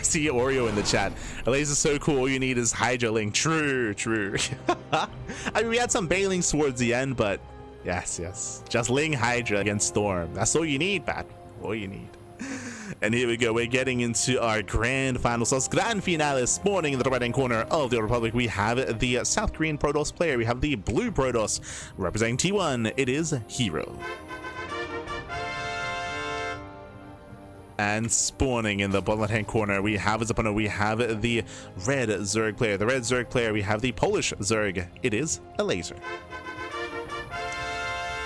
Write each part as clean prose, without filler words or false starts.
see herO in the chat. Elazer's so cool, all you need is Hydra Link. True. I mean, we had some Bailings towards the end, but yes. Just Ling Hydra against Storm. That's all you need, Pat. All you need. And here we go. We're getting into our grand finals. So grand finale spawning in the right hand corner of the Republic. We have the South Korean Protoss player. We have the blue Protoss representing T1. It is herO. And spawning in the bottom left hand corner, we have his opponent. We have the red Zerg player. The red Zerg player, we have the Polish Zerg. It is Elazer.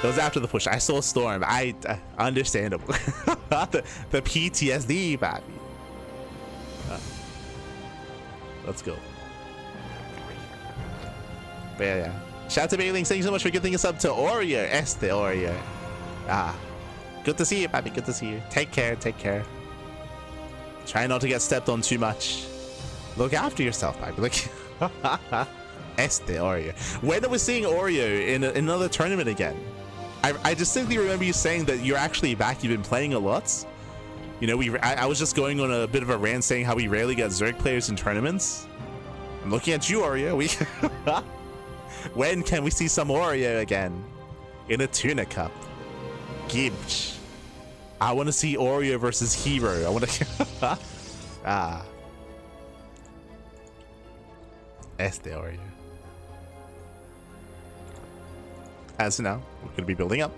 It was after the push. I saw Storm. Understandable. the PTSD, baby. Let's go. But yeah. Shout out to Bailings. Thank you so much for giving us up to herO. herO. Good to see you, baby. Good to see you. Take care. Try not to get stepped on too much. Look after yourself, baby. Look. herO. When are we seeing herO in another tournament again? I distinctly remember you saying that you're actually back. You've been playing a lot. You know, I was just going on a bit of a rant saying how we rarely get Zerg players in tournaments. I'm looking at you, herO. When can we see some herO again? In a Tuna Cup. Gibch. I want to see herO versus herO. I want to... herO. As of now, we're going to be building up.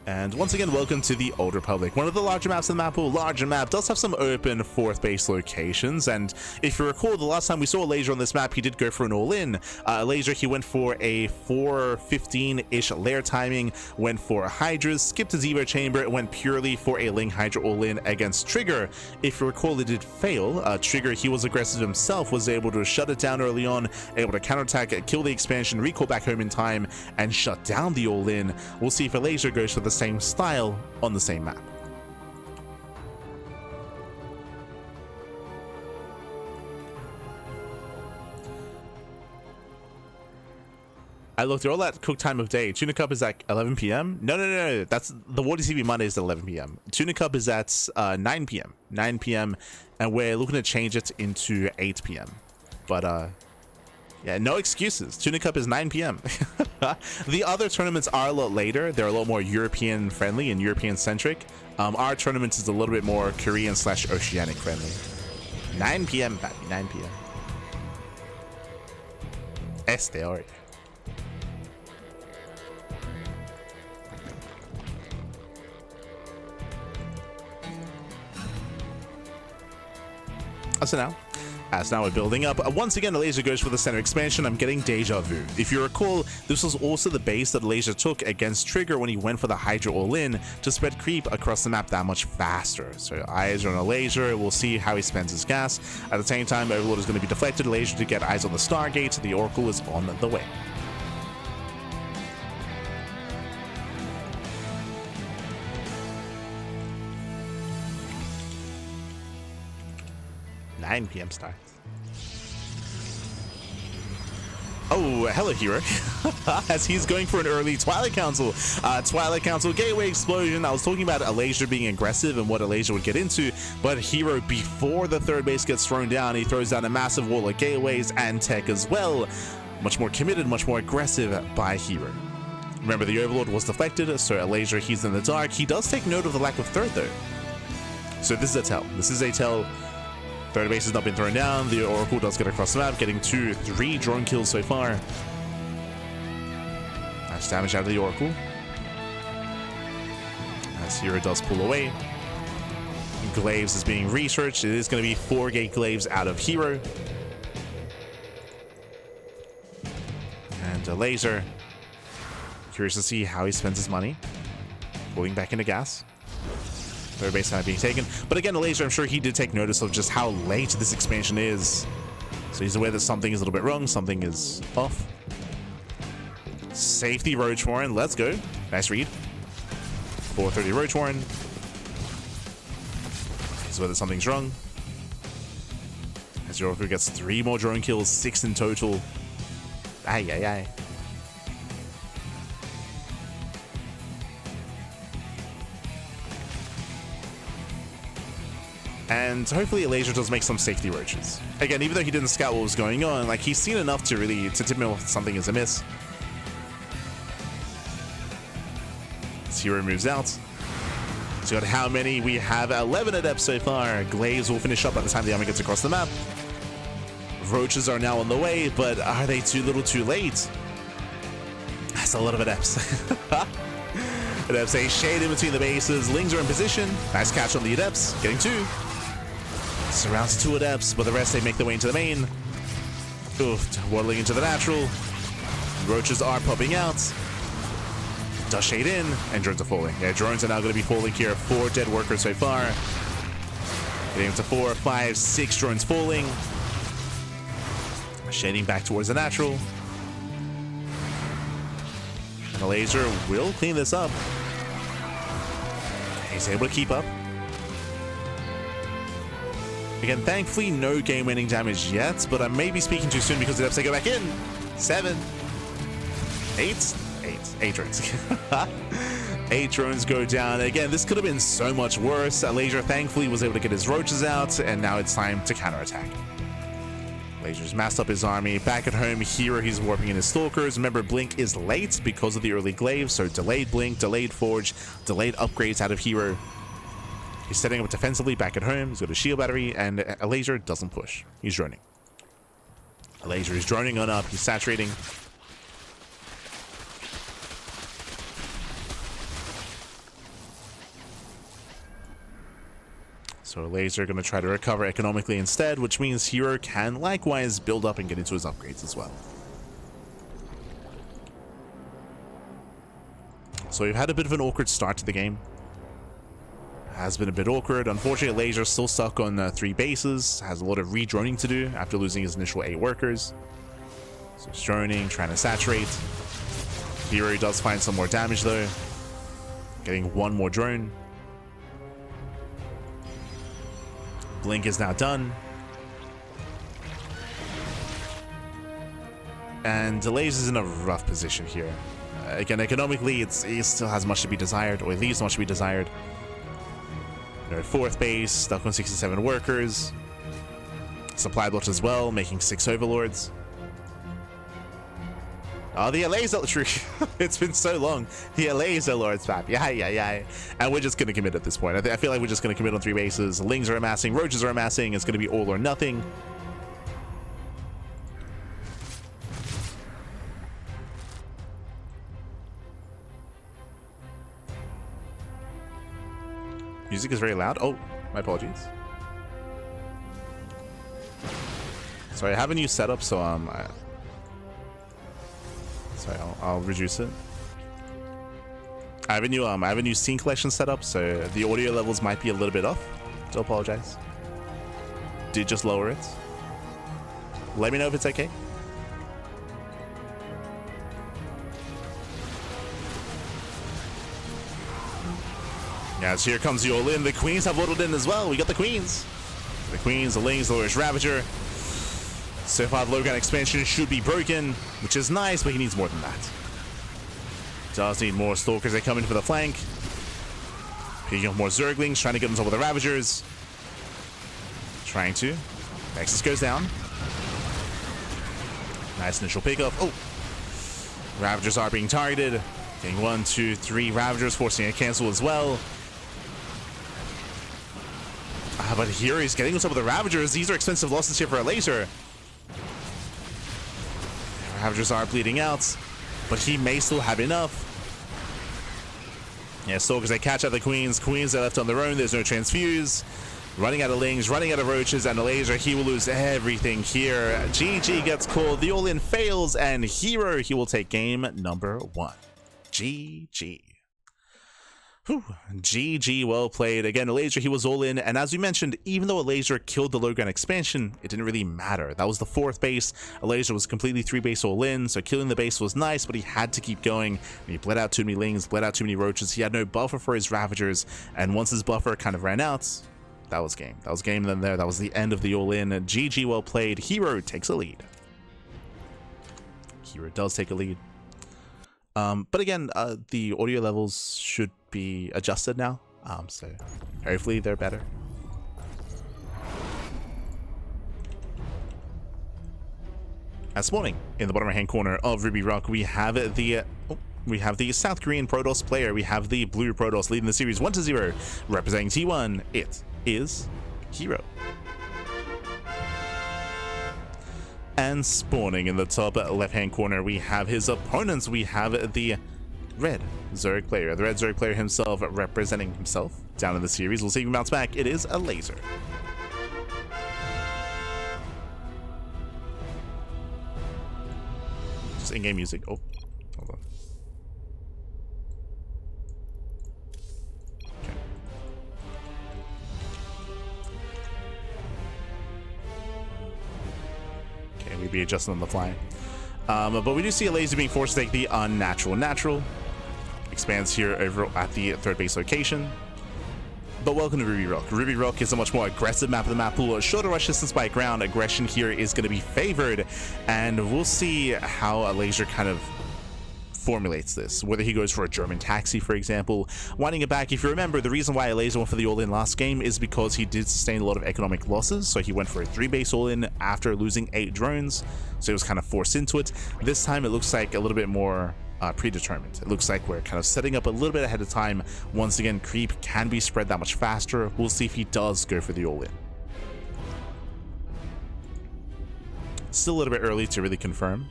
And once again, welcome to the Old Republic. One of the larger maps in the map pool. Larger map does have some open fourth base locations. And if you recall, the last time we saw Elazer on this map, he did go for an all-in. Elazer, he went for a 4:15-ish lair timing, went for Hydras, skipped his Evo chamber, went purely for a Ling Hydra all-in against Trigger. If you recall, it did fail. Trigger, he was aggressive himself, was able to shut it down early on, able to counterattack, kill the expansion, recall back home in time, and shut down the all-in. We'll see if Elazer goes for the same style on the same map. I looked, they're all at cook time of day. Tuna Cup is at 11 p.m. No. That's the WardiTV Mondays at 11 p.m. Tuna Cup is at 9 p.m. 9 p.m. And we're looking to change it into 8 p.m. But yeah, no excuses. Tuna Cup is 9 p.m. The other tournaments are a lot later. They're a lot more European friendly and European centric. Our tournament is a little bit more Korean / Oceanic friendly. 9 p.m. baby, 9 p.m. herO. As now we're building up. Once again, Elazer goes for the center expansion. I'm getting deja vu. If you recall, this was also the base that Elazer took against Trigger when he went for the Hydra all-in to spread creep across the map that much faster. So eyes are on Elazer. We'll see how he spends his gas. At the same time, Overlord is going to be deflected. Elazer to get eyes on the Stargate. The Oracle is on the way. PM start. Oh, hello, herO. As he's going for an early Twilight Council. Twilight Council Gateway Explosion. I was talking about Elazer being aggressive and what Elazer would get into, but herO, before the third base gets thrown down, he throws down a massive wall of gateways and tech as well. Much more committed, much more aggressive by herO. Remember, the Overlord was deflected, so Elazer, he's in the dark. He does take note of the lack of third, though. So this is a tell. This is a tell. Third base has not been thrown down. The Oracle does get across the map, getting 2-3 drone kills so far. Nice damage out of the Oracle. As herO does pull away. Glaives is being researched. It is going to be 4 gate Glaives out of herO. And Elazer. Curious to see how he spends his money. Pulling back into gas. Third base time being taken. But again, Elazer, I'm sure he did take notice of just how late this expansion is. So he's aware that something is a little bit wrong, something is off. Safety Roach Warren, let's go. Nice read. 430 Roach Warren. He's aware that something's wrong. As Yorku gets 3 more drone kills, 6 in total. Aye. And hopefully Elazer does make some safety roaches. Again, even though he didn't scout what was going on, like he's seen enough to really tip him off something is amiss. herO moves out. So got how many? We have 11 adepts so far. Glaze will finish up by the time the army gets across the map. Roaches are now on the way, but are they too little too late? That's a lot of adepts. Adepts a shade in between the bases. Lings are in position. Nice catch on the adepts. Getting two. Surrounds two adepts, but the rest they make their way into the main. Oof, waddling into the natural. Roaches are popping out. Does shade in, and drones are falling. Yeah, drones are now going to be falling here. 4 dead workers so far. Getting up to 4, 5, 6 drones falling. Shading back towards the natural. And Elazer will clean this up. He's able to keep up. Again, thankfully, no game-winning damage yet, but I may be speaking too soon because the Adepts go back in. 7, 8 drones. 8 drones go down. Again, this could have been so much worse. Elazer thankfully was able to get his roaches out, and now it's time to counterattack. Elazer's massed up his army. Back at home, herO, he's warping in his stalkers. Remember, Blink is late because of the early glaive, so delayed Blink, delayed Forge, delayed upgrades out of herO. He's setting up defensively back at home. He's got a shield battery, and Elazer doesn't push. He's droning. Elazer is droning on up. He's saturating. So Elazer going to try to recover economically instead, which means herO can likewise build up and get into his upgrades as well. So we've had a bit of an awkward start to the game. Has been a bit awkward. Unfortunately, Elazer's still stuck on 3 bases. Has a lot of re-droning to do after losing his initial 8 workers. So he's droning, trying to saturate. herO does find some more damage though. Getting 1 more drone. Blink is now done. And Elazer's in a rough position here. Again, economically, it still has much to be desired, or at least much to be desired. They're at 4th base, stuck on 67 workers. Supply bot as well, making 6 overlords. Oh, the Elazer tree. It's been so long. The Elazer lords map. Yeah. And we're just going to commit at this point. I feel like we're just going to commit on 3 bases. Lings are amassing. Roaches are amassing. It's going to be all or nothing. Music is very loud. Oh, my apologies. Sorry, I have a new setup, so sorry, I'll reduce it. I have a new scene collection setup, so the audio levels might be a little bit off. Do apologize. Did just lower it. Let me know if it's okay. Yeah, so here comes the all-in. The queens have loaded in as well. We got the queens. The queens, the lings, the Lurish Ravager. So far, the Logan expansion should be broken, which is nice, but he needs more than that. Does need more Stalkers. They come in for the flank. Picking up more Zerglings, trying to get on top of the Ravagers. Trying to. Nexus goes down. Nice initial pickup. Oh! Ravagers are being targeted. Getting 1, 2, 3 Ravagers, forcing a cancel as well. But here he's getting on top of the Ravagers. These are expensive losses here for Elazer. Ravagers are bleeding out, but he may still have enough. Yeah, Stalkers, they catch out the Queens. Queens are left on their own. There's no transfuse. Running out of Lings, running out of Roaches, and Elazer, he will lose everything here. GG gets called. The all-in fails, and herO, he will take game number 1. GG. Whew. GG, well played. Again, Elazer, he was all in, and as we mentioned, even though Elazer killed the low-ground expansion, it didn't really matter. That was the 4th base. Elazer was completely 3-base all in, so killing the base was nice, but he had to keep going. And he bled out too many Lings, bled out too many Roaches. He had no buffer for his Ravagers, and once his buffer kind of ran out, that was game. That was game then there. That was the end of the all-in. GG, well played. herO takes a lead. herO does take a lead. But again, the audio levels should be adjusted now, so hopefully they're better. As spawning in the bottom right hand corner of Ruby Rock, we have the South Korean Protoss player. We have the blue Protoss leading the series 1-0, representing T1. It is herO. And spawning in the top left hand corner, we have his opponents. We have the red Zerg player, the red Zerg player himself, representing himself down in the series. We'll see if he mounts back. It is Elazer. Just in-game music. Oh, hold on. Okay, we'd be adjusting on the fly. But we do see Elazer being forced to take the unnatural natural. Expands here over at the third base location. But welcome to Ruby Rock. Ruby Rock is a much more aggressive map of the map pool. Shorter rush distance by ground. Aggression here is going to be favored. And we'll see how Elazer kind of formulates this. Whether he goes for a German taxi, for example. Winding it back, if you remember, the reason why Elazer went for the all-in last game is because he did sustain a lot of economic losses. So he went for a 3-base all-in after losing 8 drones. So he was kind of forced into it. This time it looks like a little bit more predetermined. It looks like we're kind of setting up a little bit ahead of time. Once again, creep can be spread that much faster. We'll see if he does go for the all-in. Still a little bit early to really confirm.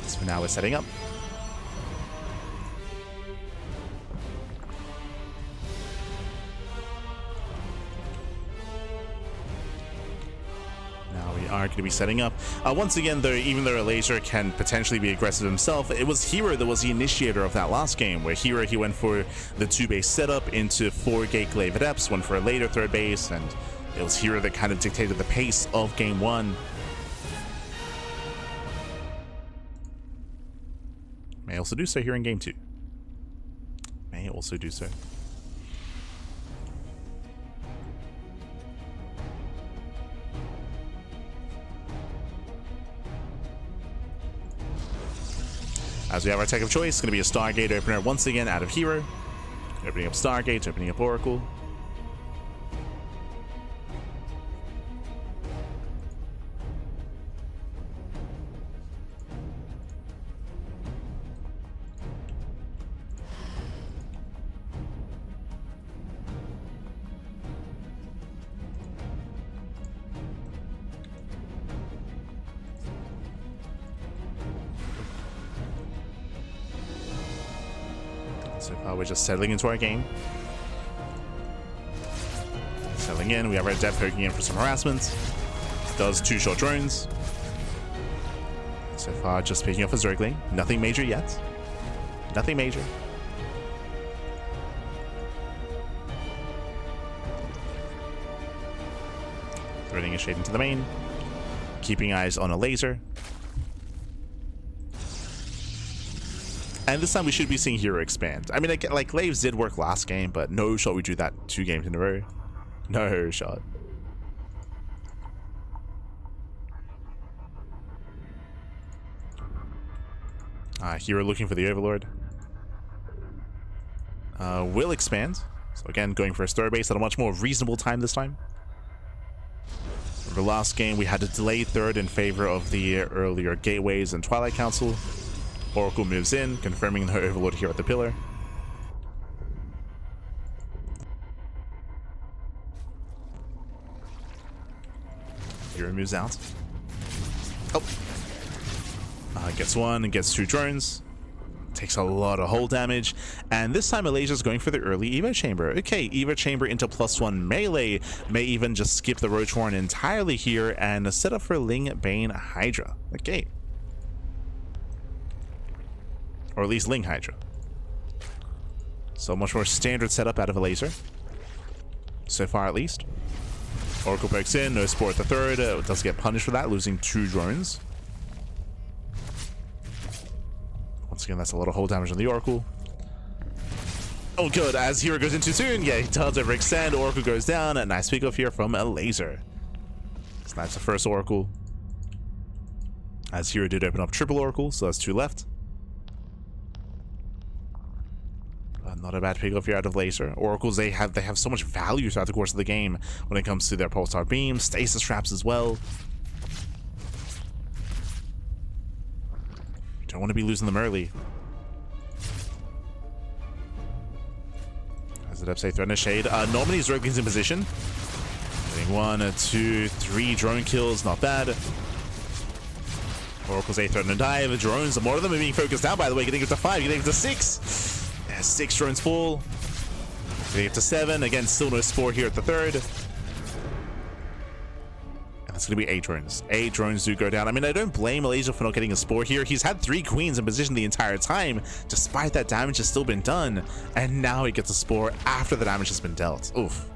So now we're setting up. Are going to be setting up. Once again, though, even though Elazer can potentially be aggressive himself, it was herO that was the initiator of that last game, where herO, he went for the 2-base setup into 4-gate Glaive Adepts, went for a later 3rd base, and it was herO that kind of dictated the pace of game 1. May also do so here in game 2. May also do so. As we have our tech of choice, it's going to be a Stargate opener once again out of herO. Opening up Stargate, opening up Oracle. So far, we're just settling into our game. Settling in, we have our Dev poking in for some harassment. Does 2 short drones. So far, just picking up a Zergling. Nothing major yet. Nothing major. Threading a shade into the main. Keeping eyes on Elazer. And this time we should be seeing herO expand. I mean, like Glaives did work last game, but no shot we do that 2 games in a row. No shot. herO looking for the Overlord. Will expand. So again, going for a 3rd base at a much more reasonable time this time. Remember last game we had a delayed 3rd in favor of the earlier Gateways and Twilight Council. Oracle moves in, confirming her Overlord here at the pillar. herO moves out. Oh. Gets 1 and gets 2 drones. Takes a lot of hull damage. And this time Elazer's going for the early Evo Chamber. Okay, Evo Chamber into +1 melee. May even just skip the Roach Warren entirely here and set up for Ling Bane Hydra. Okay. Or at least Ling Hydra. So much more standard setup out of Elazer. So far, at least. Oracle pokes in, no Sport the 3rd. Does get punished for that, losing 2 drones. Once again, that's a lot of hull damage on the Oracle. Oh, good. As herO goes in too soon. Yeah, he does overextend. Oracle goes down. A nice pick off here from Elazer. Snipes the first Oracle. As herO did open up triple Oracle, so that's 2 left. Not a bad pickup here out of Elazer. Oracles, they have so much value throughout the course of the game when it comes to their pulsar beams, stasis traps as well. You don't want to be losing them early. As it upside threat and a shade. Normally Zerglings in position. Getting 1, 2, 3 drone kills, not bad. Oracle's A threat and a dive. Drones, more of them are being focused down, by the way, getting it to 5, getting it to 6. Yeah, 6 drones fall. Getting it to 7. Again, still no spore here at the 3rd. And that's going to be 8 drones. 8 drones do go down. I mean, I don't blame Elazer for not getting a spore here. He's had 3 queens in position the entire time, despite that damage has still been done. And now he gets a spore after the damage has been dealt. Oof.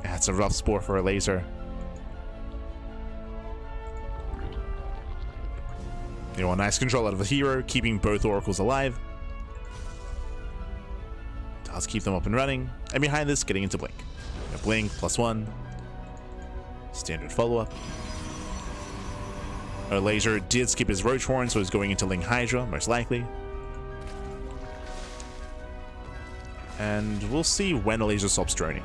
Yeah, it's a rough spore for Elazer. You want nice control out of the herO, keeping both oracles alive. Does keep them up and running. And behind this, getting into blink. Blink +1. Standard follow-up. Elazer did skip his Roach Horn, so he's going into Ling Hydra, most likely. And we'll see when Elazer stops droning.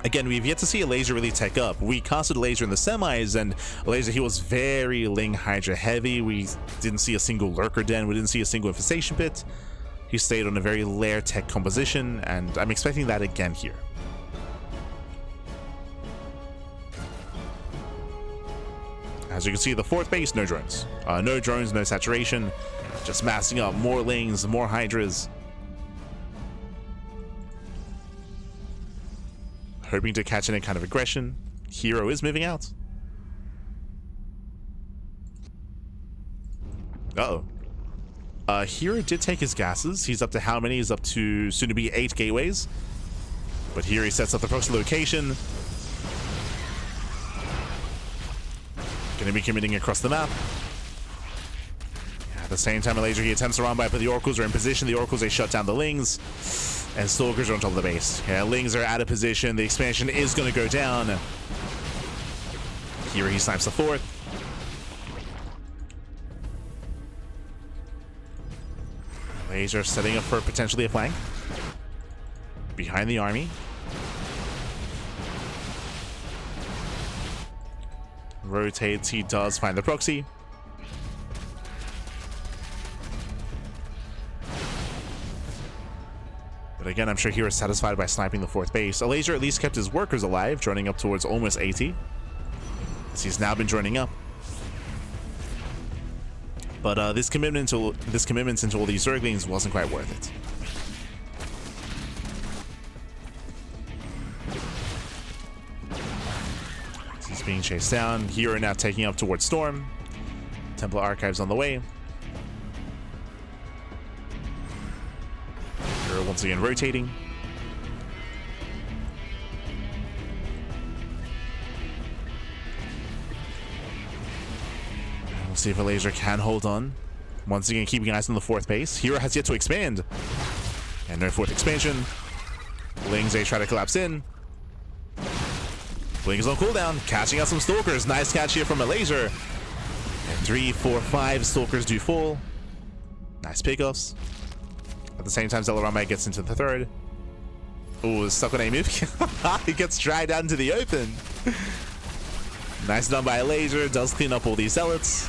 Again, we've yet to see Elazer really tech up. We casted Elazer in the semis, and Elazer, he was very Ling Hydra heavy. We didn't see a single Lurker Den. We didn't see a single Infestation Pit. He stayed on a very lair tech composition, and I'm expecting that again here. As you can see, the 4th base, no drones. No drones, no saturation. Just massing up more Lings, more Hydras. Hoping to catch any kind of aggression. herO is moving out. Uh-oh. herO did take his gases. He's up to how many? He's up to soon to be 8 gateways. But here he sets up the proxy location. Gonna be committing across the map. At the same time, Elazer, he attempts to run by, but the oracles are in position. The oracles, they shut down the Lings. And Stalkers are on top of the base. Yeah, Lings are out of position. The expansion is going to go down. Here he snipes the 4th. Elazer setting up for potentially a flank. Behind the army. Rotates, he does find the proxy. But again, I'm sure he was satisfied by sniping the 4th base. Elazer at least kept his workers alive, joining up towards almost 80. As he's now been joining up. But this commitment into all these Zerglings wasn't quite worth it. As he's being chased down. herO now taking up towards Storm. Templar Archives on the way. Once again rotating. We'll see if Elazer can hold on. Once again keeping eyes on the 4th base. herO has yet to expand. And no 4th expansion. Lings, they try to collapse in. Blink is on cooldown. Catching out some Stalkers. Nice catch here from Elazer. And 3, 4, 5 Stalkers do fall. Nice pickoffs. At the same time, Zellarama gets into the 3rd. Oh, stuck on a move. He gets dragged out into the open. Nice done by Elazer. Does clean up all these zealots.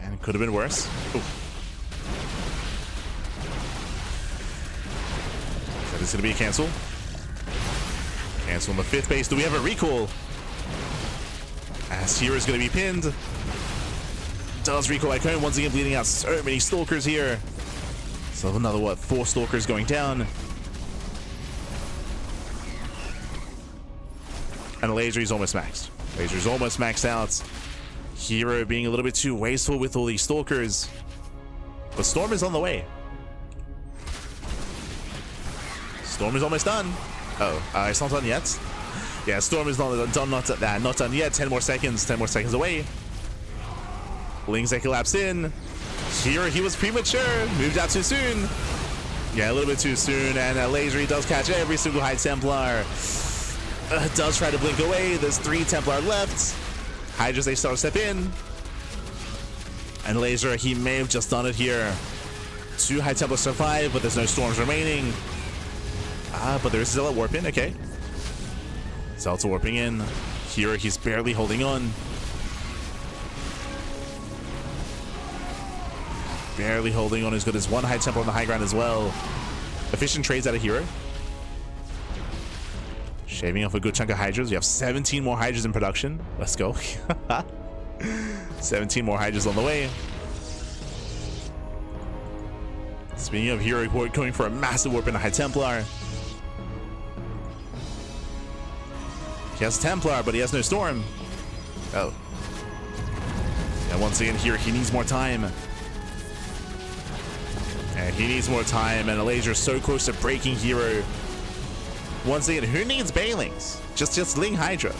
And it could have been worse. Ooh. That is going to be a cancel. Cancel on the 5th base. Do we have a recall? As herO is going to be pinned. Does recall Icon. Once again bleeding out so many Stalkers here. So another, what, 4 Stalkers going down. And Elazer is almost maxed. Elazer is almost maxed out. herO being a little bit too wasteful with all these Stalkers. But Storm is on the way. Storm is almost done. Oh, it's not done yet. Yeah, Storm is not done yet. 10 more seconds. 10 more seconds away. Lings, they collapse in. herO, he was premature. Moved out too soon. Yeah, a little bit too soon. And Elazer, he does catch every single High Templar. Does try to blink away. There's 3 Templar left. Hydras, they start to step in. And Elazer, he may have just done it here. 2 High Templar survive, but there's no storms remaining. But there is Zealot warp in. Okay. Zealot's warping in. herO, he's barely holding on. Barely holding on. He's got his 1 High Templar on the high ground as well. Efficient trades out of herO. Shaving off a good chunk of Hydras. We have 17 more Hydras in production. Let's go. 17 more Hydras on the way. Speaking of herO, going for a massive warp in a High Templar. He has Templar, but he has no Storm. Oh. And once again, here he needs more time. And he needs more time, and Elazer so close to breaking herO. Once again, who needs Banelings? Just Ling Hydra.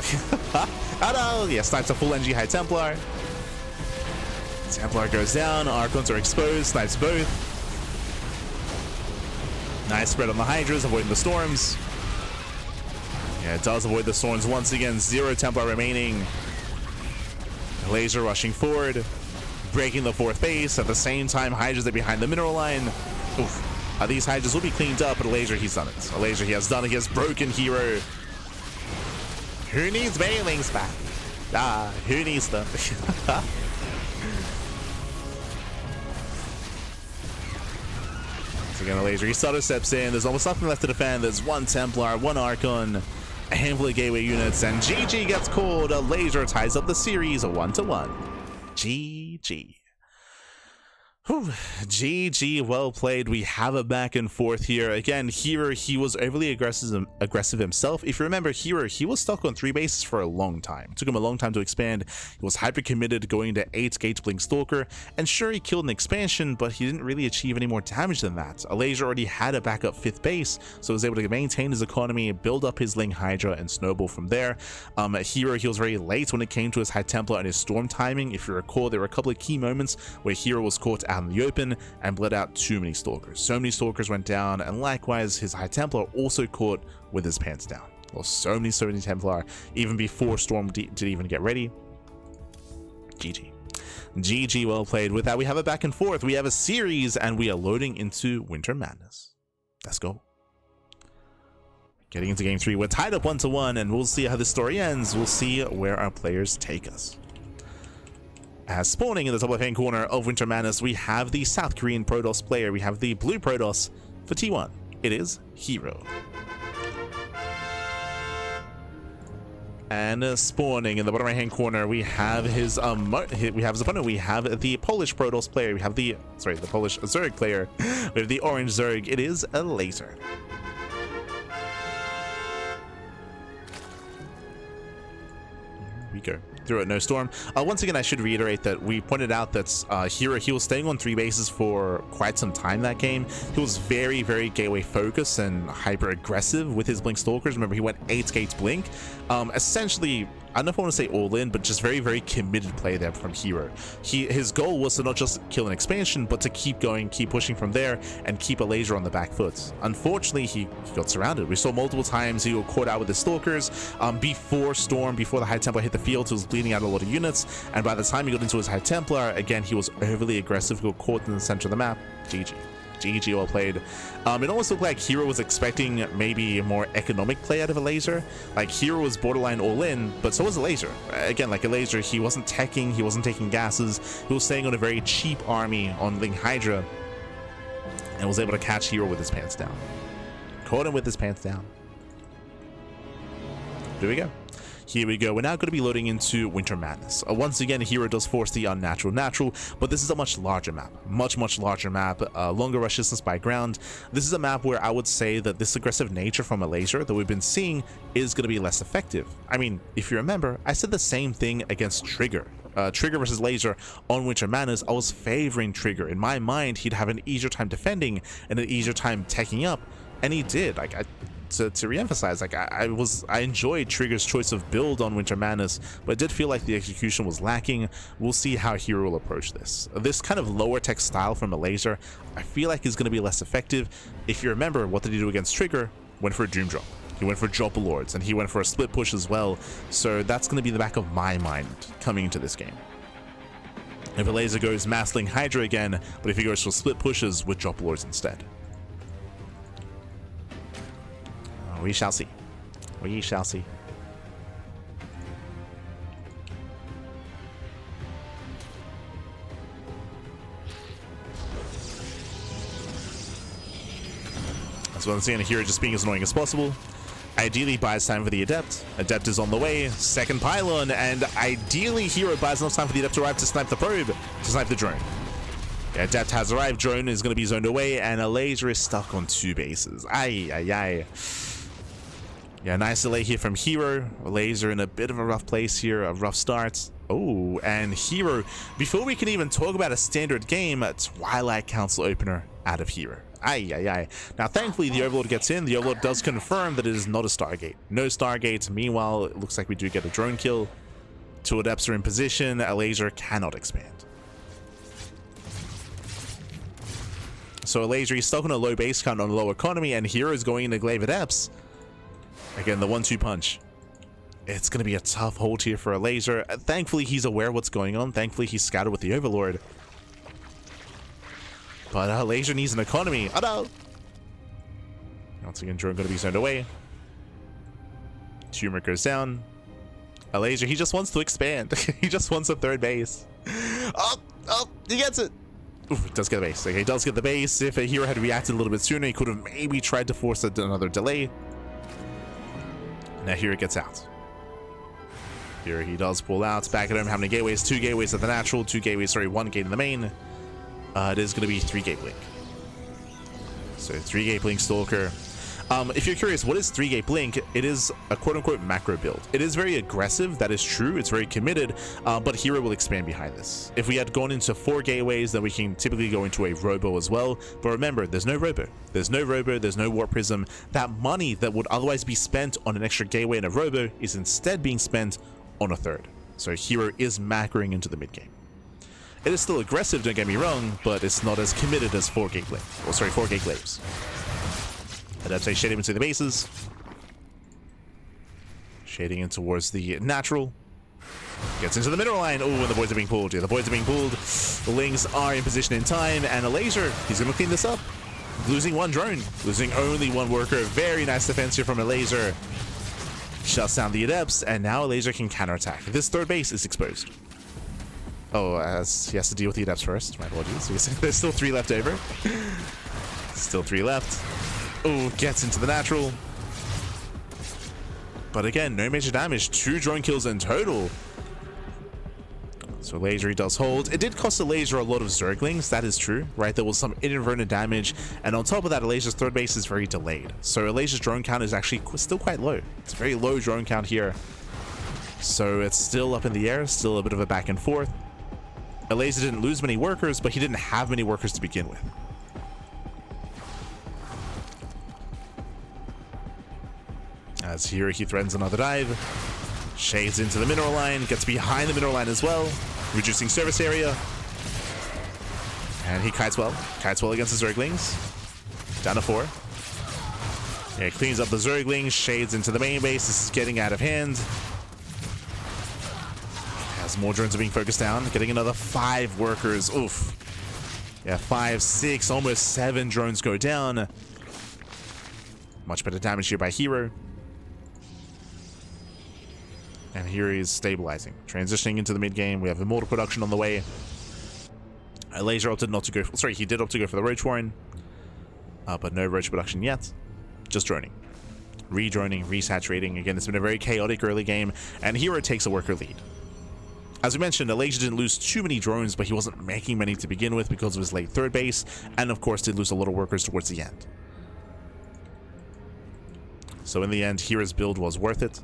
Oh no! Yeah, snipes a full NG High Templar. Templar goes down, Archons are exposed, snipes both. Nice spread on the Hydras, avoiding the storms. Yeah, it does avoid the storms once again. 0 Templar remaining. Elazer rushing forward, breaking the 4th base. At the same time, Hydras are behind the mineral line. Oof. These Hydras will be cleaned up, but Elazer, he's done it. Elazer, he has done it. He has broken herO. Who needs Banelings back? Who needs them? Once again, Elazer, he sort of steps in. There's almost nothing left to defend. There's 1 Templar, 1 Archon, a handful of gateway units, and GG gets called. Elazer ties up the series 1-1. GG. Whew. GG, well played. We have a back and forth here. Again, herO, he was overly aggressive himself. If you remember, herO, he was stuck on 3 bases for a long time. It took him a long time to expand. He was hyper committed going to 8 Gate Blink Stalker, and sure, he killed an expansion, but he didn't really achieve any more damage than that. Elazer already had a backup 5th base, so he was able to maintain his economy, build up his Ling Hydra, and snowball from there. herO, he was very late when it came to his High Templar and his Storm timing. If you recall, there were a couple of key moments where herO was caught out in the open and bled out too many Stalkers. So many Stalkers went down, and likewise his High Templar also caught with his pants down. Lost so many Templar even before Storm did even get ready. GG. GG, well played. With that, we have a back and forth. We have a series, and we are loading into Winter Madness. Let's go. Getting into game 3, we're tied up 1-1, and we'll see how this story ends. We'll see where our players take us. As spawning in the top left-hand corner of Winter Madness, we have the South Korean Protoss player. We have the blue Protoss for T1. It is herO. And spawning in the bottom right-hand corner, we have his opponent. We have the Polish Protoss player. We have the Polish Zerg player. We have the orange Zerg. It is Elazer. Here we go. Through it, no storm. Once again, I should reiterate that we pointed out that herO, he was staying on 3 bases for quite some time that game. He was very, very gateway focused and hyper aggressive with his Blink Stalkers. Remember, he went 8 gates Blink. Essentially, I don't know if I want to say all in, but just very, very committed play there from herO. His goal was to not just kill an expansion, but to keep going, keep pushing from there, and keep Elazer on the back foot. Unfortunately, he got surrounded. We saw multiple times he got caught out with his Stalkers. Before Storm, before the High Templar hit the field, he was bleeding out a lot of units, and by the time he got into his High Templar, again, he was overly aggressive, got caught in the center of the map. GG. GG, well played. It almost looked like herO was expecting maybe a more economic play out of Elazer. Like, herO was borderline all in, but so was Elazer. Again, like Elazer, he wasn't teching, he wasn't taking gases, he was staying on a very cheap army on Ling Hydra, and was able to catch herO with his pants down. Caught him with his pants down. Here we go. Here we go. We're now going to be loading into Winter Madness. Once again, herO does force the unnatural natural, but this is a much larger map. Much larger map. Longer rush distance by ground. This is a map where I would say that this aggressive nature from Elazer that we've been seeing is going to be less effective. I mean, if you remember, I said the same thing against Trigger. Trigger versus Elazer on Winter Madness. I was favoring Trigger. In my mind, he'd have an easier time defending and an easier time teching up, and he did. Like, to re-emphasize, like I enjoyed Trigger's choice of build on Winter Madness, but it did feel like the execution was lacking. We'll see how herO will approach this. This kind of lower tech style from Elazer, I feel like is going to be less effective. If you remember, what did he do against Trigger? Went for a Doom Drop. He went for Drop Lords, and he went for a split push as well. So that's going to be the back of my mind coming into this game. if Elazer goes Massling Hydra again, but if he goes for split pushes with drop lords instead. We shall see. We shall see. So I'm seeing here just being as annoying as possible. Ideally buys time for the Adept. Adept is on the way. Second pylon, and ideally herO buys enough time for the Adept to arrive to snipe the probe, to snipe the drone. Yeah, Adept has arrived. Drone is going to be zoned away, and Elazer is stuck on 2 bases. Ay, ay, ay. Yeah, nice delay here from herO. Elazer in a bit of a rough place here, a rough start. Oh, and herO, before we can even talk about a standard game, Twilight Council opener out of herO. Ay, ay, ay. Now, thankfully, the Overlord gets in. The Overlord does confirm that it is not a Stargate. No Stargate. Meanwhile, it looks like we do get a drone kill. 2 Adepts are in position. Elazer cannot expand. So Elazer is stuck on a low base count on a low economy, and herO is going into Glaive Adepts. Again, the 1-2 punch. It's going to be a tough hold here for Elazer. Thankfully, he's aware of what's going on. Thankfully, he's scouted with the Overlord. But Elazer needs an economy. Oh no! Once again, drone going to be zoned away. Turmeric goes down. Elazer, he just wants to expand. He just wants a 3rd base. Oh, he gets it. Ooh, does get the base. Okay, he does get the base. If a herO had reacted a little bit sooner, he could have maybe tried to force another delay. Now herO gets out. Here he does pull out. Back at home, how many gateways? 2 gateways at the natural, 2 gateways, sorry, 1 gate in the main. It is going to be 3 gate blink. So 3 gate blink Stalker. If you're curious, what is 3 gate blink? It is a quote-unquote macro build. It is very aggressive, that is true, it's very committed, but herO will expand behind this. If we had gone into 4 gateways, then we can typically go into a robo as well. But remember, there's no robo. There's no robo, there's no warp prism. That money that would otherwise be spent on an extra gateway and a robo is instead being spent on a 3rd. So herO is macroing into the mid game. It is still aggressive, don't get me wrong, but it's not as committed as 4 gate blink. Or sorry, 4 gate glaives. Adepts shading into the bases. Shading in towards the natural. Gets into the middle line. Oh, and the boys are being pulled. Yeah, the boys are being pulled. The Lings are in position in time, and Elazer, he's going to clean this up. Losing 1 drone. Losing only 1 worker. Very nice defense here from Elazer. Shuts down the Adepts, and now Elazer can counterattack. This 3rd base is exposed. Oh, he has to deal with the Adepts first. My apologies. There's still 3 left over. Still 3 left. Oh, gets into the natural. But again, no major damage. 2 drone kills in total. So Elazer does hold. It did cost Elazer a lot of Zerglings. That is true, right? There was some inadvertent damage. And on top of that, Elazer's 3rd base is very delayed. So Elazer's drone count is actually still quite low. It's a very low drone count here. So it's still up in the air. Still a bit of a back and forth. Elazer didn't lose many workers, but he didn't have many workers to begin with. As here he threatens another dive. Shades into the mineral line, gets behind the mineral line as well, reducing service area. And he kites well against the Zerglings. Down to 4. Yeah, cleans up the Zerglings, shades into the main base. This is getting out of hand. As more drones are being focused down, getting another 5 workers. Oof. Yeah, 5, 6, almost 7 drones go down. Much better damage here by herO. And here he is stabilizing. Transitioning into the mid game. We have immortal production on the way. Elazer opted not to go. Sorry, he did opt to go for the Roach Warren. But no Roach production yet. Just droning. Re-droning, resaturating. Again, it's been a very chaotic early game. And herO takes a worker lead. As we mentioned, Elazer didn't lose too many drones, but he wasn't making many to begin with because of his late 3rd base. And of course, did lose a lot of workers towards the end. So in the end, herO's build was worth it.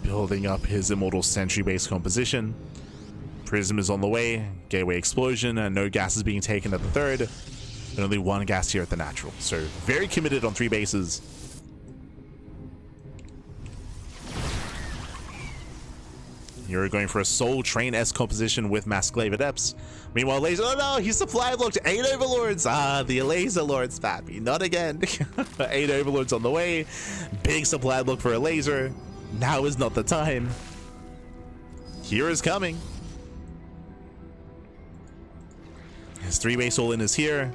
Building up his Immortal Sentry base composition. Prism is on the way. Gateway explosion, and no gas is being taken at the 3rd. And only 1 gas here at the natural. So very committed on 3 bases. You're going for a Soul Train-esque composition with Mass Glaive Adepts. Meanwhile, Elazer, oh no, he's supply blocked 8 Overlords. The Elazer Lords, Pappy, not again. 8 Overlords on the way. Big supply block for Elazer. Now is not the time. Here is coming. His 3-base all-in is here.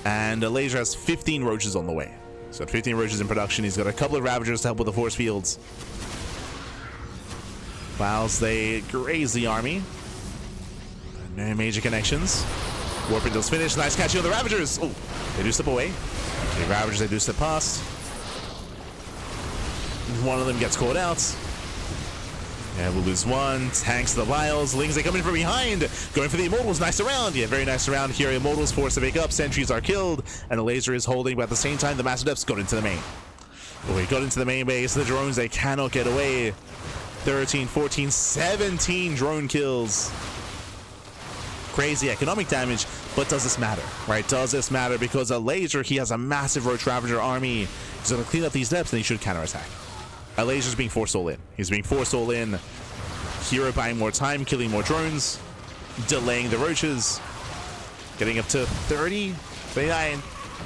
And Elazer has 15 roaches on the way. He's got 15 roaches in production. He's got a couple of Ravagers to help with the force fields. Whilst they graze the army. No major connections. Warping does finish. Nice catching of the Ravagers. Oh, they do slip away. The Ravagers, they do slip past. One of them gets caught out. Yeah, we'll lose one. Tanks the vials. Lings, they come in from behind. Going for the Immortals. Nice round. Yeah, very nice round here. Immortals forced to pick up. Sentries are killed. And the Elazer is holding. But at the same time, the Master Depths got into the main. Oh, he got into the main base. The drones, they cannot get away. 13, 14, 17 drone kills. Crazy economic damage. But does this matter? Right? Does this matter? Because Elazer, he has a massive Roach Ravager army. He's going to clean up these depths and he should counterattack. Elazer's being forced all in. He's being forced all in. herO buying more time, killing more drones, delaying the roaches, getting up to 30, 29,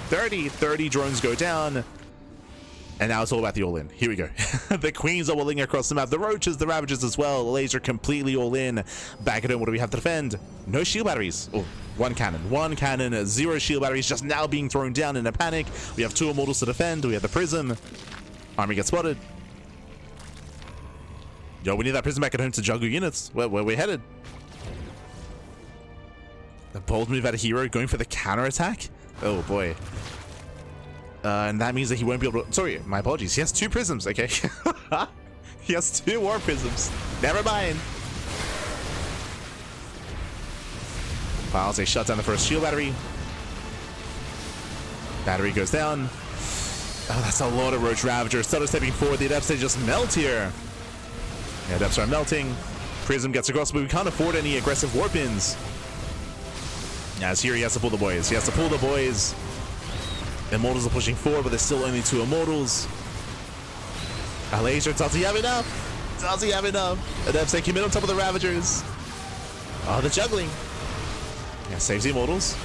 30 drones go down. And now it's all about the all in. Here we go. The queens are walling across the map. The roaches, the Ravagers as well. Elazer completely all in. Back at home, what do we have to defend? No shield batteries. Oh, one cannon, 0 shield batteries just now being thrown down in a panic. We have 2 Immortals to defend. We have the Prism. Army gets spotted. Yo, we need that Prism back at home to juggle units. Where we're headed. The bold move out of herO, going for the counterattack. Oh boy. And that means that he won't be able to... Sorry, my apologies. He has 2 Prisms, okay? He has 2 War Prisms. Never mind. Files, they shut down the first shield battery. Battery goes down. Oh, that's a lot of Roach Ravagers. Started stepping forward. The Adepts, they just melt here. Yeah, Adepts are melting. Prism gets across, but we can't afford any aggressive warp-ins. As here, he has to pull the boys. He has to pull the boys. Immortals are pushing forward, but there's still only 2 Immortals. Elazer, does he have enough? Does he have enough? Adepts, they commit on top of the Ravagers. Oh, the juggling. Yeah, saves the Immortals.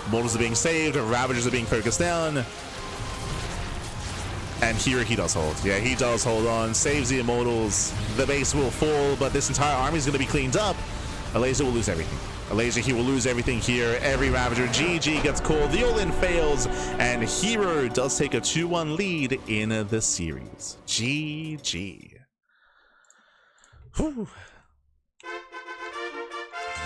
Immortals are being saved. Ravagers are being focused down. And here he does hold. Yeah, he does hold on. Saves the Immortals. The base will fall, but this entire army is going to be cleaned up. Elazer will lose everything. Elazer, he will lose everything here. Every Ravager. GG gets called. The all-in fails. And herO does take a 2-1 lead in the series. GG. Whew.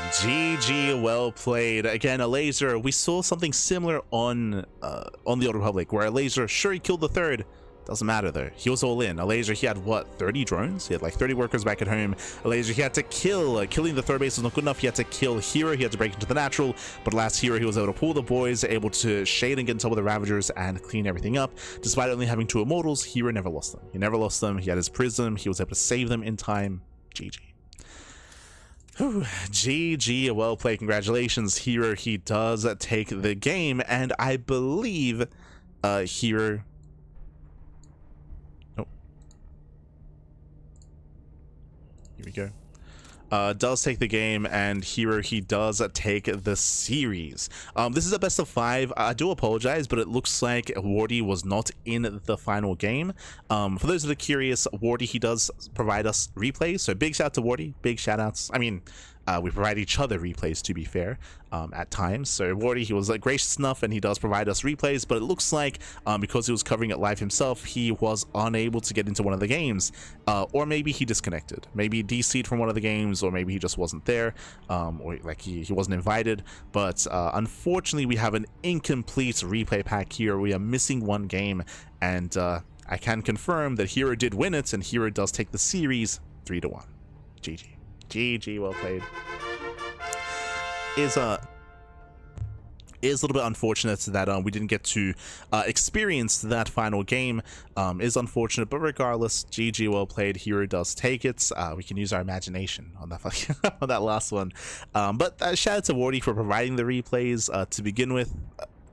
GG, well played. Again, Elazer, we saw something similar on the Old Republic, where Elazer, sure, he killed the 3rd. Doesn't matter though. He was all in. Elazer, he had what, 30 drones? He had like 30 workers back at home. Elazer, he had to kill. Killing the 3rd base was not good enough. He had to kill herO. He had to break into the natural. But last herO, he was able to pull the boys, able to shade and get on top of the Ravagers and clean everything up. Despite only having 2 Immortals, herO never lost them. He never lost them. He had his Prism. He was able to save them in time. GG. Whew. GG, well played. Congratulations, herO. He does take the game, and I believe herO. Oh, here we go. Does take the game, and herO, he does take the series. This is a best of 5. I do apologize, but it looks like Wardi was not in the final game. For those that are curious, Wardi, he does provide us replays, so big shout out to Wardi. Big shout outs. I mean, we provide each other replays, to be fair, at times. So Wardi, he was gracious enough, and he does provide us replays, but it looks like because he was covering it live himself, he was unable to get into one of the games, or maybe he disconnected. Maybe DC'd from one of the games, or maybe he just wasn't there, or like he wasn't invited. But unfortunately, we have an incomplete replay pack here. We are missing 1 game, and I can confirm that herO did win it, and herO does take the series 3-1. GG. GG, well played. Is a little bit unfortunate that we didn't get to experience that final game. Is unfortunate, but regardless, GG, well played. herO does take it. We can use our imagination on that on that last one. But shout out to Wardi for providing the replays to begin with.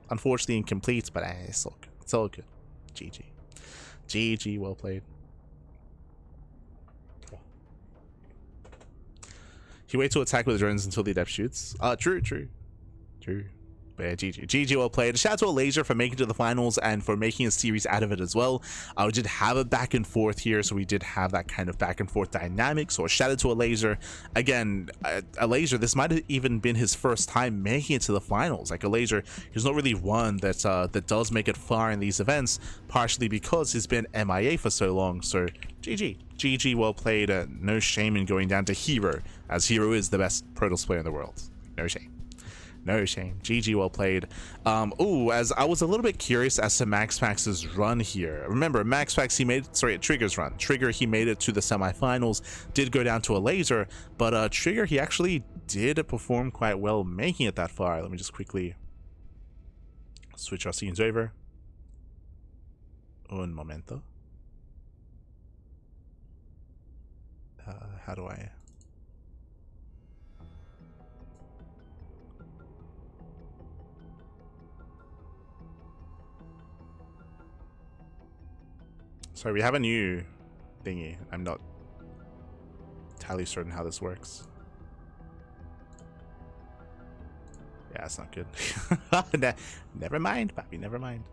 Unfortunately incomplete, but it's all good. It's all good. GG. GG, well played. He waits to attack with drones until the adept shoots. True. But yeah, GG well played. Shout out to Elazer for making it to the finals and for making a series out of it as well. We did have a back and forth here, so we did have that kind of back and forth dynamic. So shout out to Elazer. Again, Elazer, this might have even been his first time making it to the finals. Like Elazer, he's not really one that that does make it far in these events, partially because he's been MIA for so long. So GG well played. No shame in going down to herO, as herO is the best Protoss player in the world. No shame. No shame. GG well played. As I was a little bit curious as to MaxPax's run here. Remember, MaxPax, he made, sorry, Trigger's run. Trigger, he made it to the semifinals, did go down to Elazer, but Trigger, he actually did perform quite well making it that far. Let me just quickly switch our scenes over. Un momento. How do I... Sorry, we have a new thingy. I'm not entirely certain how this works. Yeah, that's not good. Never mind, Pappy, never mind.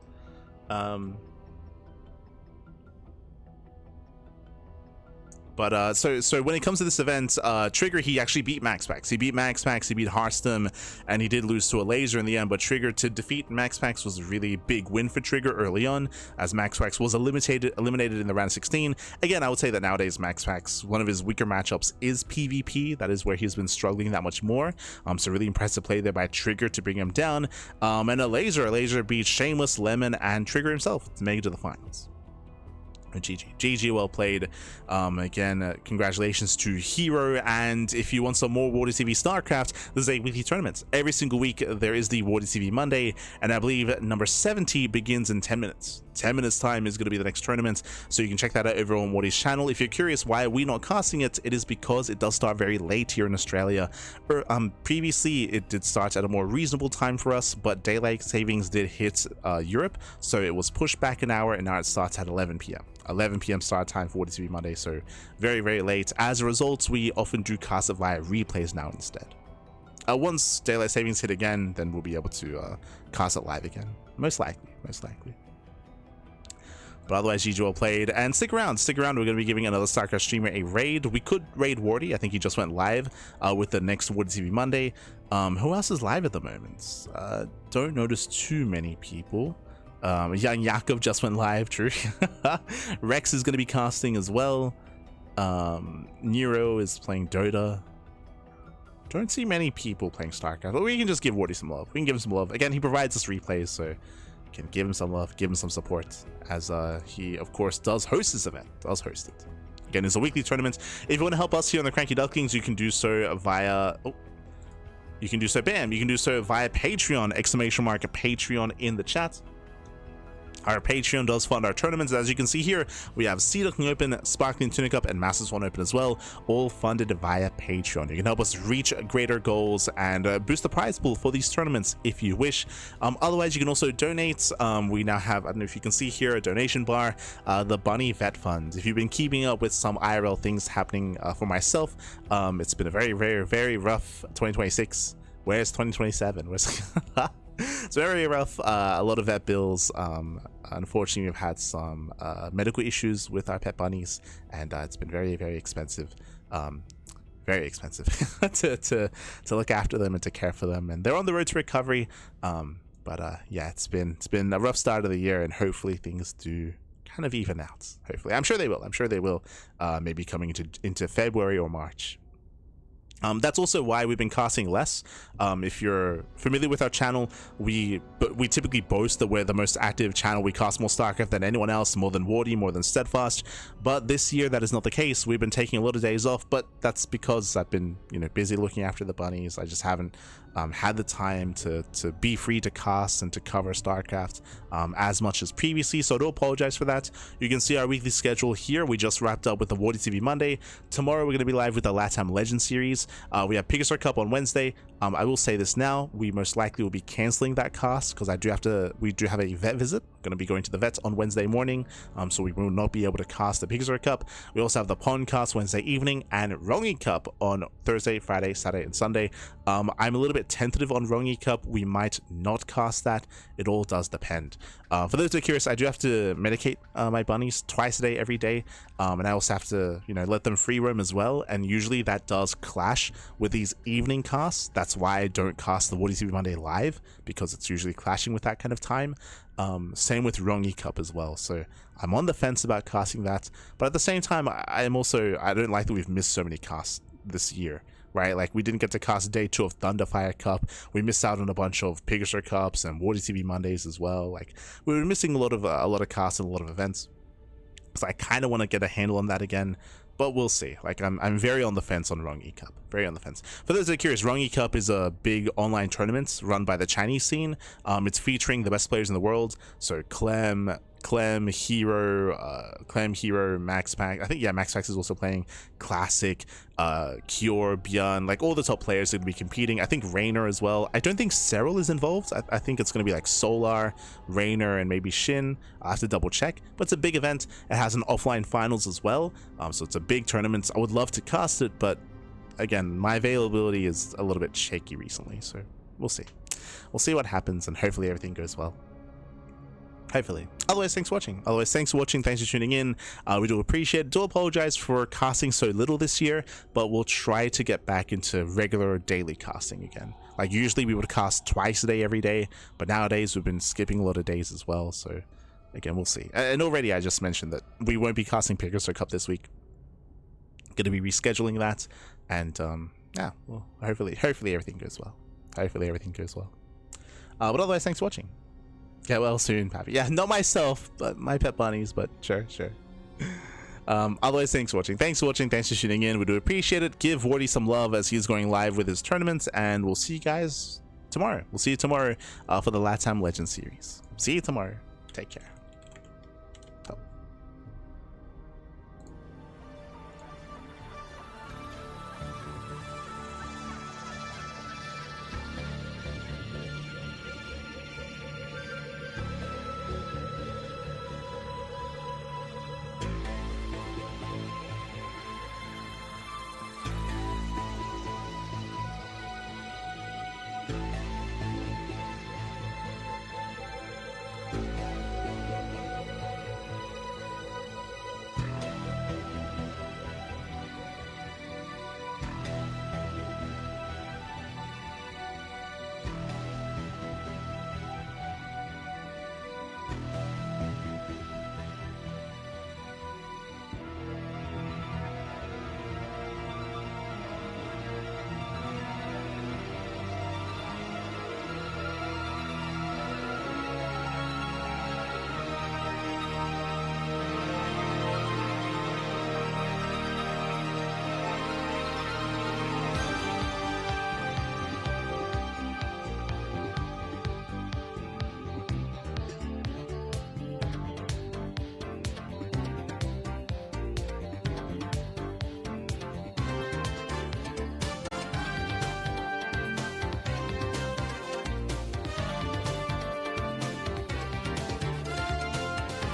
But so when it comes to this event, Trigger, he actually beat MaxPax. He beat MaxPax, he beat Hearthstone, and he did lose to Elazer in the end. But Trigger, to defeat MaxPax was a really big win for Trigger early on, as MaxPax was eliminated in the round 16. Again, I would say that nowadays MaxPax, one of his weaker matchups is PvP. That is where he's been struggling that much more. So really impressive play there by Trigger to bring him down. And Elazer beat Shameless, Lemon, and Trigger himself to make it to the finals. GG well played. Again, congratulations to herO, and if you want some more WardiTV StarCraft, this is a weekly tournament. Every single week there is the WardiTV Monday, and I believe number 70 begins in 10 minutes. 10 minutes time is going to be the next tournament, so you can check that out over on Wardi's channel. If you're curious why are we not casting it, it is because it does start very late here in Australia. Previously it did start at a more reasonable time for us, but daylight savings did hit Europe, so it was pushed back an hour, and now it starts at 11 p.m. 11 p.m. start time for WardiTV Monday, so very late. As a result, we often do cast it via replays now instead. Once daylight savings hit again, then we'll be able to cast it live again, most likely. But otherwise, GG well played, and stick around. We're going to be giving another StarCraft streamer a raid. We could raid Wardi. I think he just went live with the next WardiTV Monday. Who else is live at the moment? Don't notice too many people. Young Yakov just went live, true. Rex is going to be casting as well. Nero is playing Dota. Don't see many people playing StarCraft, but we can just give Wardi some love. We can give him some love. Again, he provides us replays, so can give him some love, give him some support, as he of course does host this event, Again, it's a weekly tournament. If you want to help us here on the CranKy Ducklings, you can do so via you can do so via Patreon, !Patreon in the chat. Our Patreon does fund our tournaments. As you can see here, we have Sea Duckling open, Sparkling Tunic up, and Masters 1 open as well, all funded via Patreon. You can help us reach greater goals and boost the prize pool for these tournaments if you wish. Otherwise, you can also donate. We now have, I don't know if you can see here, a donation bar, the Bunny Vet Fund. If you've been keeping up with some IRL things happening for myself, it's been a very rough 2026. Where's 2027? It's very rough. A lot of vet bills. Unfortunately, we've had some medical issues with our pet bunnies, and it's been very expensive. Very expensive to look after them and to care for them, and they're on the road to recovery. Yeah, it's been a rough start of the year, and hopefully things do kind of even out. Hopefully, I'm sure they will. Maybe coming into February or March. That's also why we've been casting less. If you're familiar with our channel, we typically boast that we're the most active channel. We cast more StarCraft than anyone else, more than Wardi, more than Steadfast. But this year that is not the case. We've been taking a lot of days off, but that's because I've been busy looking after the bunnies. I just haven't had the time to be free to cast and to cover StarCraft as much as previously, so I do apologize for that. You can see our weekly schedule here. We just wrapped up with the WardiTV Monday. Tomorrow we're going to be live with the LATAM Legends series. We have Pigastar Cup on Wednesday, I will say this now, we most likely will be canceling that cast because we do have a vet visit. I'm going to be going to the vets on Wednesday morning, so we will not be able to cast the PvZ Cup. We also have the Pond cast Wednesday evening and Rongi Cup on Thursday, Friday, Saturday, and Sunday. I'm a little bit tentative on Rongi Cup. We might not cast that. It all does depend. For those who are curious, I do have to medicate my bunnies twice a day, every day, and I also have to, let them free roam as well. And usually that does clash with these evening casts. That's why I don't cast the WardiTV Monday live, because it's usually clashing with that kind of time. Same with Rongi Cup as well. So I'm on the fence about casting that, but at the same time, I don't like that we've missed so many casts this year. Right, like we didn't get to cast day 2 of Thunderfire Cup. We missed out on a bunch of PvZ Cups and WardiTV Mondays as well. Like we were missing a lot of casts and a lot of events. So I kind of want to get a handle on that again, but we'll see. Like I'm very on the fence on Rongi Cup. Very on the fence. For those that are curious, Rongi Cup is a big online tournament run by the Chinese scene. It's featuring the best players in the world. So Clem, herO, Max Pax. I think Max Pax is also playing. Classic, Cure, Bjorn, like all the top players are going to be competing. I think Rainer as well. I don't think Cyril is involved. I think it's going to be like Solar, Rainer, and maybe Shin. I have to double check, but it's a big event. It has an offline finals as well, so it's a big tournament. I would love to cast it, but again, my availability is a little bit shaky recently, so we'll see. We'll see what happens, and hopefully everything goes well. Hopefully. Otherwise, thanks for watching. Thanks for tuning in. We do appreciate it. Do apologize for casting so little this year, but we'll try to get back into regular daily casting again. Like usually we would cast twice a day every day, but nowadays we've been skipping a lot of days as well. So again, we'll see. And already I just mentioned that we won't be casting PvZ Cup this week. Going to be rescheduling that, and yeah, well, hopefully everything goes well. But otherwise, thanks for watching. Get well soon, Pappy. Yeah, not myself, but my pet bunnies, but sure. Otherwise, thanks for watching. Thanks for tuning in. We do appreciate it. Give Wardi some love as he's going live with his tournaments, and we'll see you guys tomorrow. We'll see you tomorrow for the LATAM Legends series. See you tomorrow. Take care.